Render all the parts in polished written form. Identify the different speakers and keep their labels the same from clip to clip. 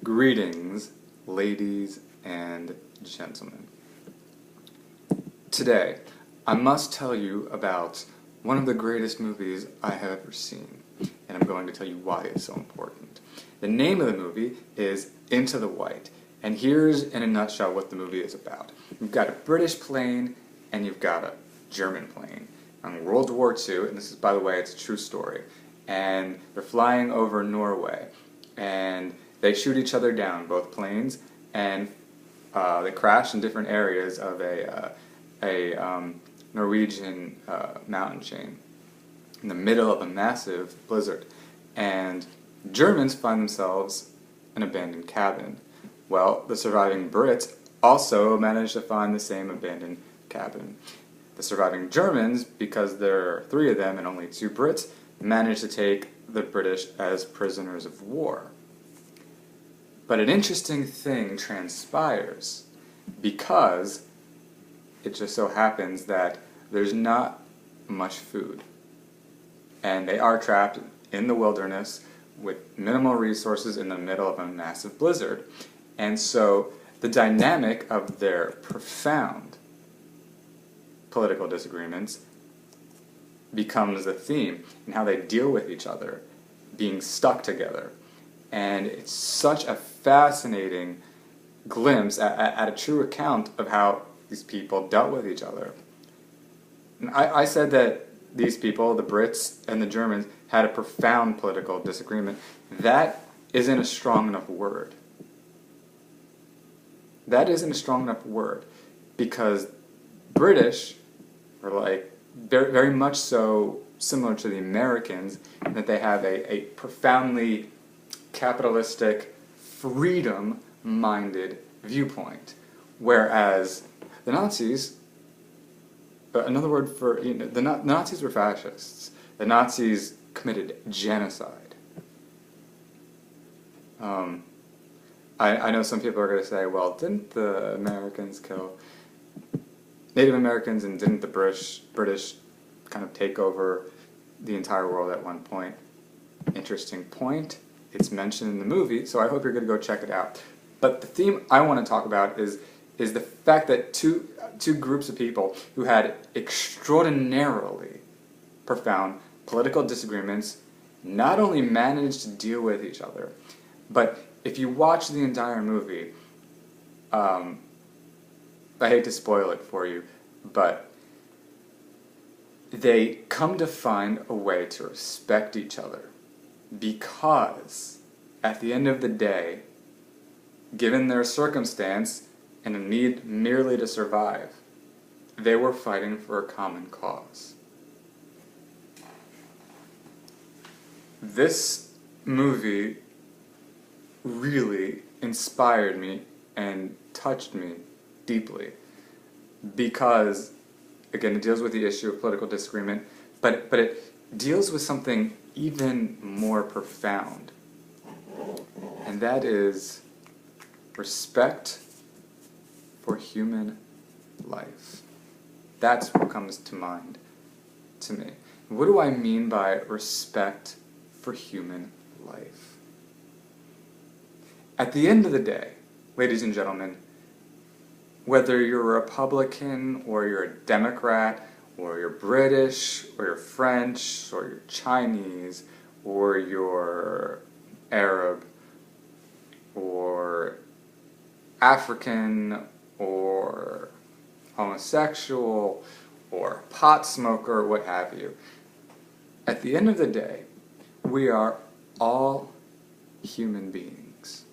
Speaker 1: Greetings, ladies and gentlemen. Today, I must tell you about one of the greatest movies I have ever seen, and I'm going to tell you why it's so important. The name of the movie is Into the White, and here's in a nutshell what the movie is about. You've got a British plane, and you've got a German plane. On World War II, and this is, by the way, it's a true story, and they're flying over Norway, and they shoot each other down, both planes, and they crash in different areas of a Norwegian mountain chain in the middle of a massive blizzard. And Germans find themselves in an abandoned cabin. Well, the surviving Brits also manage to find the same abandoned cabin. The surviving Germans, because there are 3 of them and only 2 Brits, manage to take the British as prisoners of war. But an interesting thing transpires, because it just so happens that there's not much food. And they are trapped in the wilderness with minimal resources in the middle of a massive blizzard. And so the dynamic of their profound political disagreements becomes the theme in how they deal with each other, being stuck together. And it's such a fascinating glimpse at a true account of how these people dealt with each other. And I said that these people, the Brits and the Germans, had a profound political disagreement. That isn't a strong enough word. That isn't a strong enough word, because British are like very, very much so similar to the Americans, that they have a profoundly capitalistic, freedom-minded viewpoint, whereas the Nazis, another word for, the Nazis were fascists. The Nazis committed genocide. I know some people are going to say, well, didn't the Americans kill Native Americans, and didn't the British kind of take over the entire world at one point? Interesting point. It's mentioned in the movie, so I hope you're going to go check it out. But the theme I want to talk about is the fact that two groups of people who had extraordinarily profound political disagreements not only managed to deal with each other, but if you watch the entire movie, I hate to spoil it for you, but they come to find a way to respect each other, because at the end of the day, given their circumstance and a need merely to survive, they were fighting for a common cause. This movie really inspired me and touched me deeply, because, again, it deals with the issue of political disagreement, but it deals with something even more profound, and that is respect for human life. That's what comes to mind to me. What do I mean by respect for human life? At the end of the day, ladies and gentlemen, whether you're a Republican, or you're a Democrat, or you're British, or you're French, or you're Chinese, or you're Arab, or African, or homosexual, or pot smoker, what have you, at the end of the day, we are all human beings.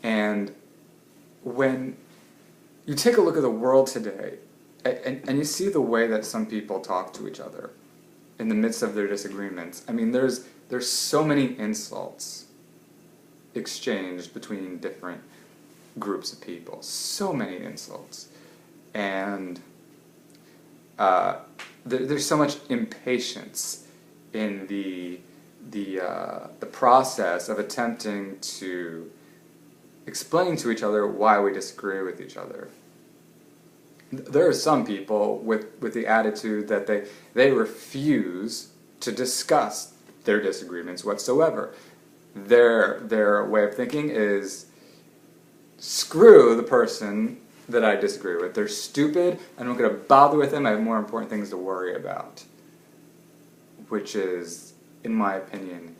Speaker 1: And when you take a look at the world today, and you see the way that some people talk to each other in the midst of their disagreements, I mean, there's so many insults exchanged between different groups of people. So many insults. And there's so much impatience in the process of attempting to explain to each other why we disagree with each other. There are some people with the attitude that they refuse to discuss their disagreements whatsoever. their way of thinking is screw the person that I disagree with. They're stupid. I'm not going to bother with them. I have more important things to worry about. Which is, in my opinion,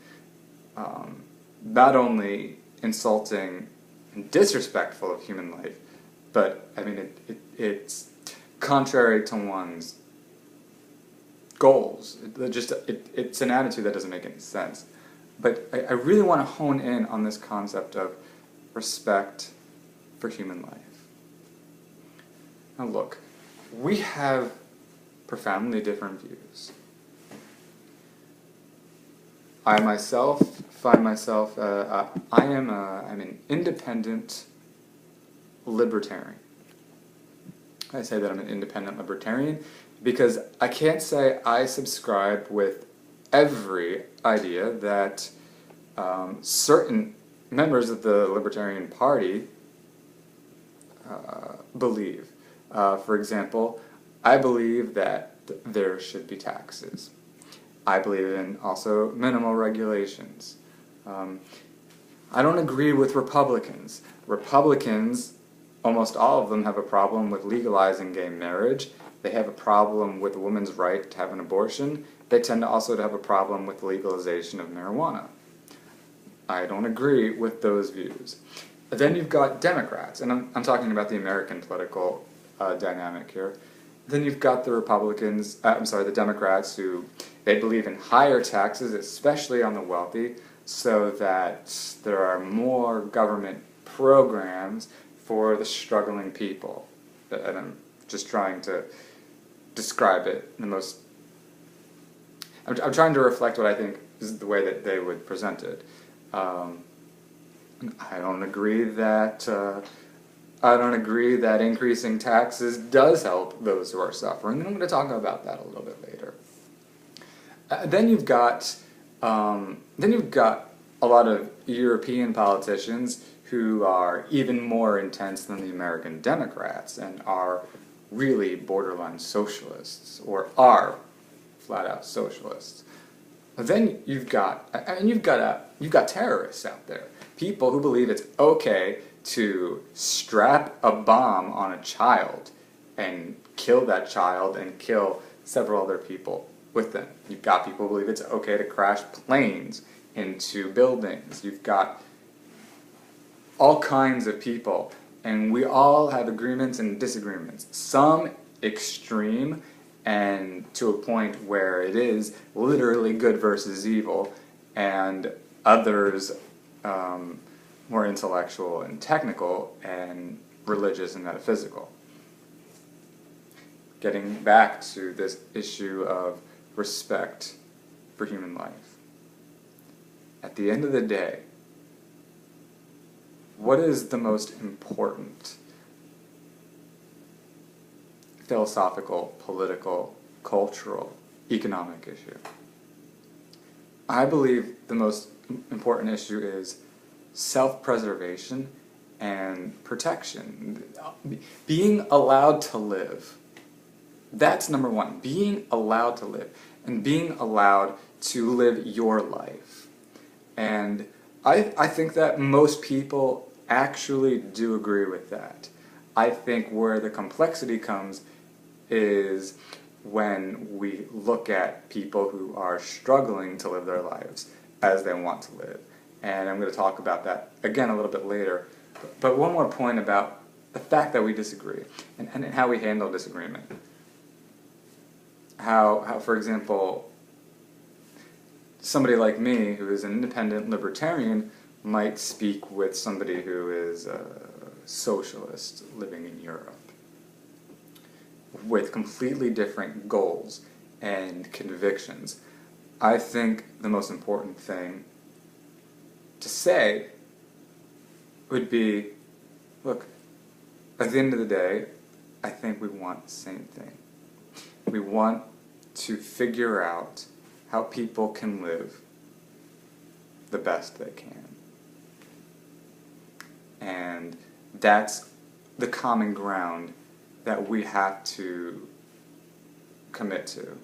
Speaker 1: not only insulting and disrespectful of human life, but I mean it's contrary to one's goals. It's an attitude that doesn't make any sense. But I really want to hone in on this concept of respect for human life. Now look, we have profoundly different views. I myself find myself, I'm an independent libertarian. I say that I'm an independent libertarian because I can't say I subscribe with every idea that certain members of the Libertarian Party believe. For example, I believe that there should be taxes. I believe in also minimal regulations. I don't agree with Republicans. Republicans, almost all of them, have a problem with legalizing gay marriage. They have a problem with a woman's right to have an abortion. They tend to also have a problem with legalization of marijuana. I don't agree with those views. Then you've got Democrats, and I'm talking about the American political dynamic here. Then you've got the Democrats who, they believe in higher taxes, especially on the wealthy, so that there are more government programs for the struggling people. And I'm just trying to describe it in the most... I'm trying to reflect what I think is the way that they would present it. I don't agree that increasing taxes does help those who are suffering, and I'm going to talk about that a little bit later. Then you've got a lot of European politicians who are even more intense than the American Democrats and are really borderline socialists, or are flat-out socialists. But then you've got terrorists out there, people who believe it's okay to strap a bomb on a child and kill that child and kill several other people with them. You've got people who believe it's okay to crash planes into buildings. You've got all kinds of people, and we all have agreements and disagreements. Some extreme, and to a point where it is literally good versus evil, and others more intellectual and technical and religious and metaphysical. Getting back to this issue of respect for human life. At the end of the day, what is the most important philosophical, political, cultural, economic issue? I believe the most important issue is self-preservation and protection. Being allowed to live. That's number one. Being allowed to live. And being allowed to live your life. And I think that most people actually do agree with that. I think where the complexity comes is when we look at people who are struggling to live their lives as they want to live. And I'm going to talk about that again a little bit later. But one more point about the fact that we disagree and how we handle disagreement. How, for example, somebody like me, who is an independent libertarian, might speak with somebody who is a socialist living in Europe, with completely different goals and convictions. I think the most important thing to say would be, look, at the end of the day, I think we want the same thing. We want to figure out how people can live the best they can. And that's the common ground that we have to commit to.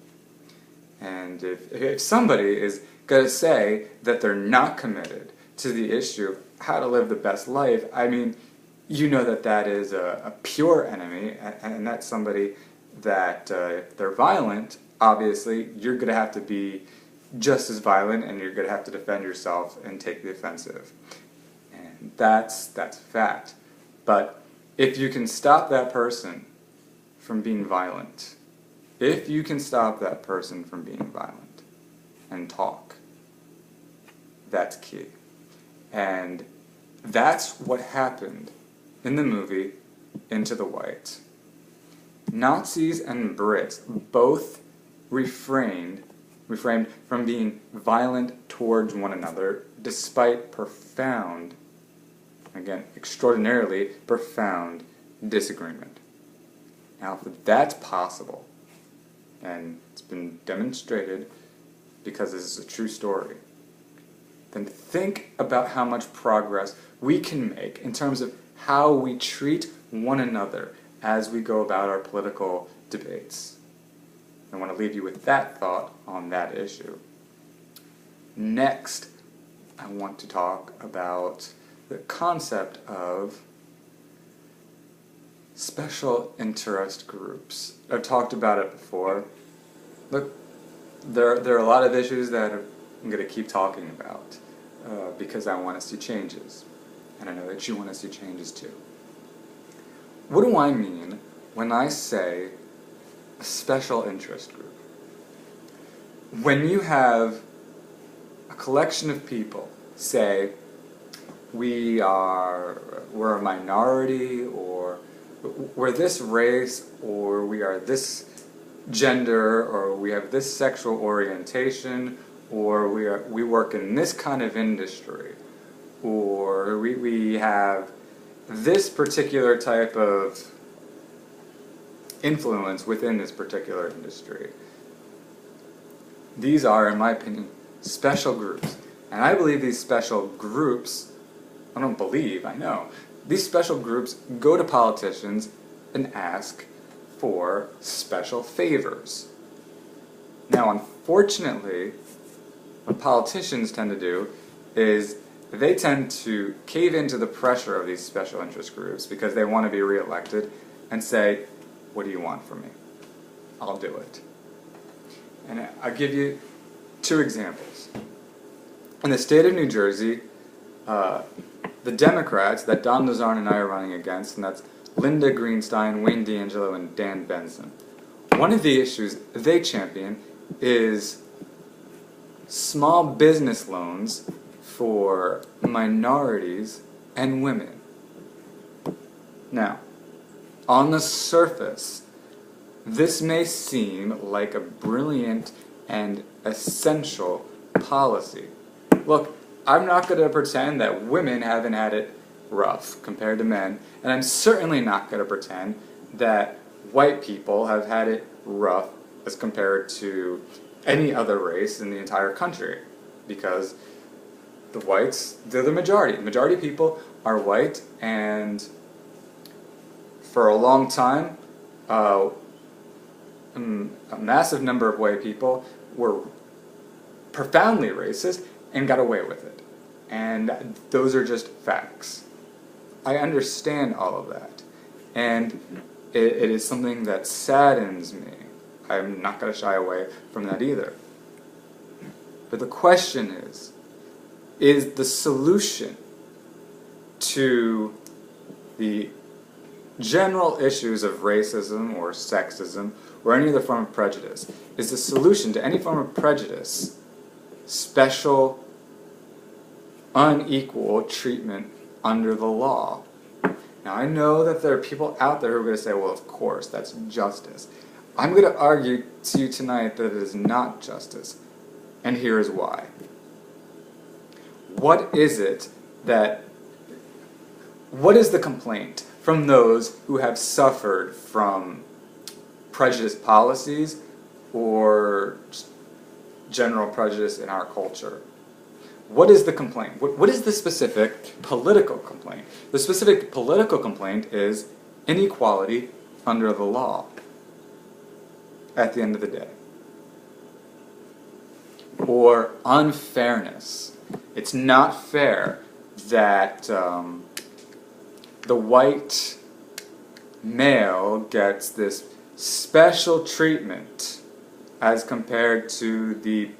Speaker 1: And if somebody is going to say that they're not committed to the issue of how to live the best life, I mean, you know that that is a pure enemy, and that's somebody that if they're violent, obviously you're going to have to be just as violent, and you're going to have to defend yourself and take the offensive. And that's a fact. But if you can stop that person from being violent, if you can stop that person from being violent and talk, that's key. And that's what happened in the movie Into the White. Nazis and Brits both refrained from being violent towards one another despite profound, again, extraordinarily profound disagreement. Now, if that's possible, and it's been demonstrated because this is a true story, then think about how much progress we can make in terms of how we treat one another as we go about our political debates. I want to leave you with that thought on that issue. Next, I want to talk about the concept of special interest groups. I've talked about it before. Look, there are a lot of issues that I'm going to keep talking about because I want to see changes. And I know that you want to see changes too. What do I mean when I say a special interest group? When you have a collection of people say, we're a minority, or we're this race, or we are this gender, or we have this sexual orientation, or we work in this kind of industry, or we have this particular type of influence within this particular industry. These are, in my opinion, special groups. And I believe these special groups, I don't believe, I know, these special groups go to politicians and ask for special favors. Now, unfortunately, what politicians tend to do is they tend to cave into the pressure of these special interest groups because they want to be reelected and say, what do you want from me? I'll do it. And I'll give you two examples. In the state of New Jersey, the Democrats that Don Lazarn and I are running against, and that's Linda Greenstein, Wayne D'Angelo, and Dan Benson. One of the issues they champion is small business loans for minorities and women. Now, on the surface, this may seem like a brilliant and essential policy. Look, I'm not going to pretend that women haven't had it rough compared to men, and I'm certainly not going to pretend that white people have had it rough as compared to any other race in the entire country, because the whites, they're the majority. The majority of people are white, and for a long time, a massive number of white people were profoundly racist and got away with it. And those are just facts. I understand all of that. And it is something that saddens me. I'm not going to shy away from that either. But the question is the solution to the general issues of racism or sexism or any other form of prejudice, is the solution to any form of prejudice special, unequal treatment under the law? Now, I know that there are people out there who are going to say, well, of course, that's justice. I'm going to argue to you tonight that it is not justice, and here is why. What is the complaint from those who have suffered from prejudice policies or general prejudice in our culture? What is the complaint? What is the specific political complaint? The specific political complaint is inequality under the law at the end of the day. Or unfairness. It's not fair that the white male gets this special treatment as compared to the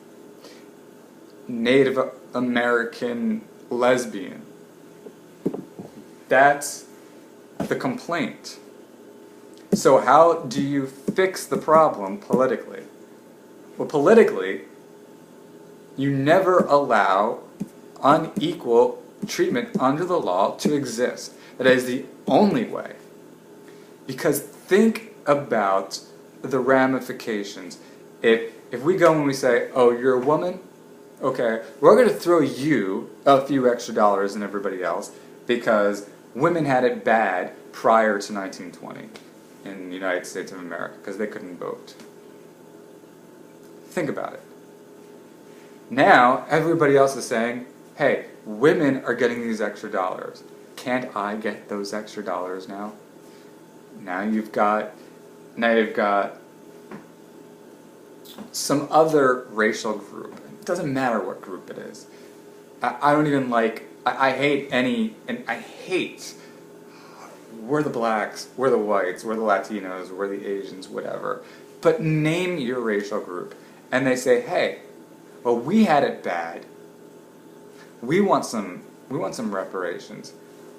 Speaker 1: Native American lesbian. That's the complaint. So how do you fix the problem politically? Well, politically, you never allow unequal treatment under the law to exist. That is the only way. Because think about the ramifications. If we go and we say, oh, you're a woman? Okay, we're going to throw you a few extra dollars than everybody else because women had it bad prior to 1920 in the United States of America because they couldn't vote. Think about it. Now, everybody else is saying, hey, women are getting these extra dollars. Can't I get those extra dollars now? Now you've got some other racial group. It doesn't matter what group it is. I don't even like, I hate any, and I hate, we're the blacks, we're the whites, we're the Latinos, we're the Asians, whatever. But name your racial group. And they say, hey, well, we had it bad. We want some reparations.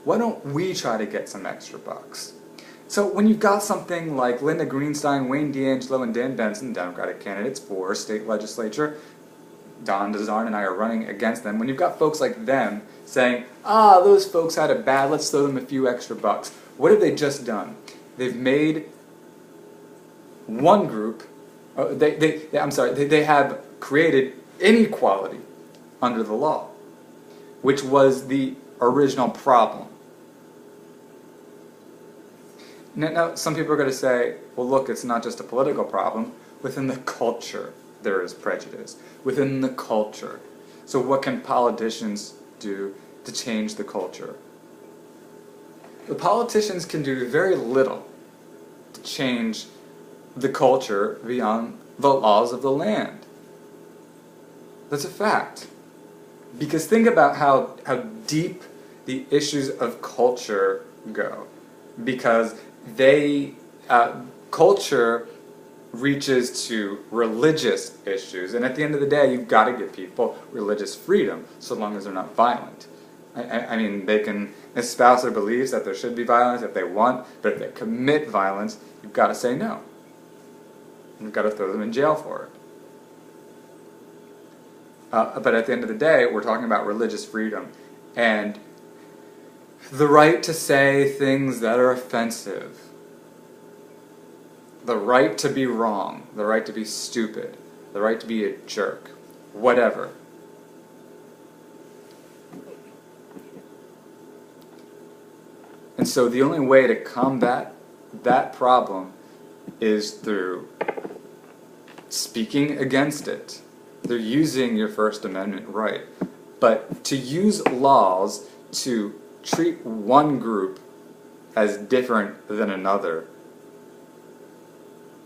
Speaker 1: Why don't we try to get some extra bucks? So when you've got something like Linda Greenstein, Wayne D'Angelo, and Dan Benson, Democratic candidates for state legislature, Don DeZarn and I are running against them. When you've got folks like them saying, those folks had it bad, let's throw them a few extra bucks. What have they just done? They've made one group, they have created inequality under the law, which was the original problem. Now, some people are going to say, well, look, it's not just a political problem. Within the culture, there is prejudice. Within the culture. So what can politicians do to change the culture? The politicians can do very little to change the culture beyond the laws of the land. That's a fact. Because think about how deep the issues of culture go. Because culture reaches to religious issues, and at the end of the day, you've got to give people religious freedom, so long as they're not violent. I mean, they can espouse their beliefs that there should be violence if they want, but if they commit violence, you've got to say no. You've got to throw them in jail for it. But at the end of the day, we're talking about religious freedom, and the right to say things that are offensive, the right to be wrong, the right to be stupid, the right to be a jerk, whatever. And so the only way to combat that problem is through speaking against it. They're using your First Amendment right. But to use laws to treat one group as different than another,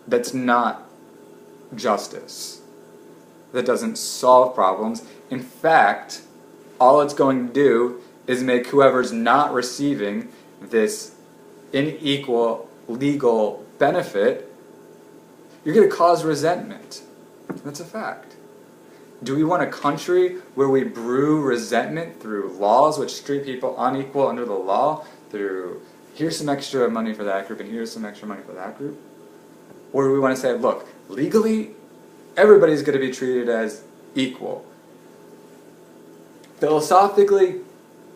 Speaker 1: that's not justice. That doesn't solve problems. In fact, all it's going to do is make whoever's not receiving this unequal legal benefit, you're going to cause resentment. That's a fact. Do we want a country where we brew resentment through laws which treat people unequal under the law, through here's some extra money for that group and here's some extra money for that group? Or do we want to say, look, legally, everybody's going to be treated as equal. Philosophically,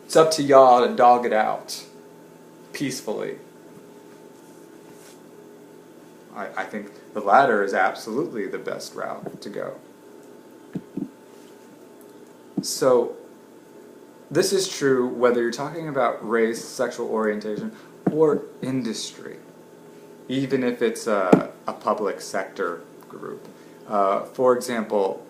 Speaker 1: it's up to y'all to dog it out peacefully. I think the latter is absolutely the best route to go. So, this is true whether you're talking about race, sexual orientation, or industry, even if it's a public sector group. For example,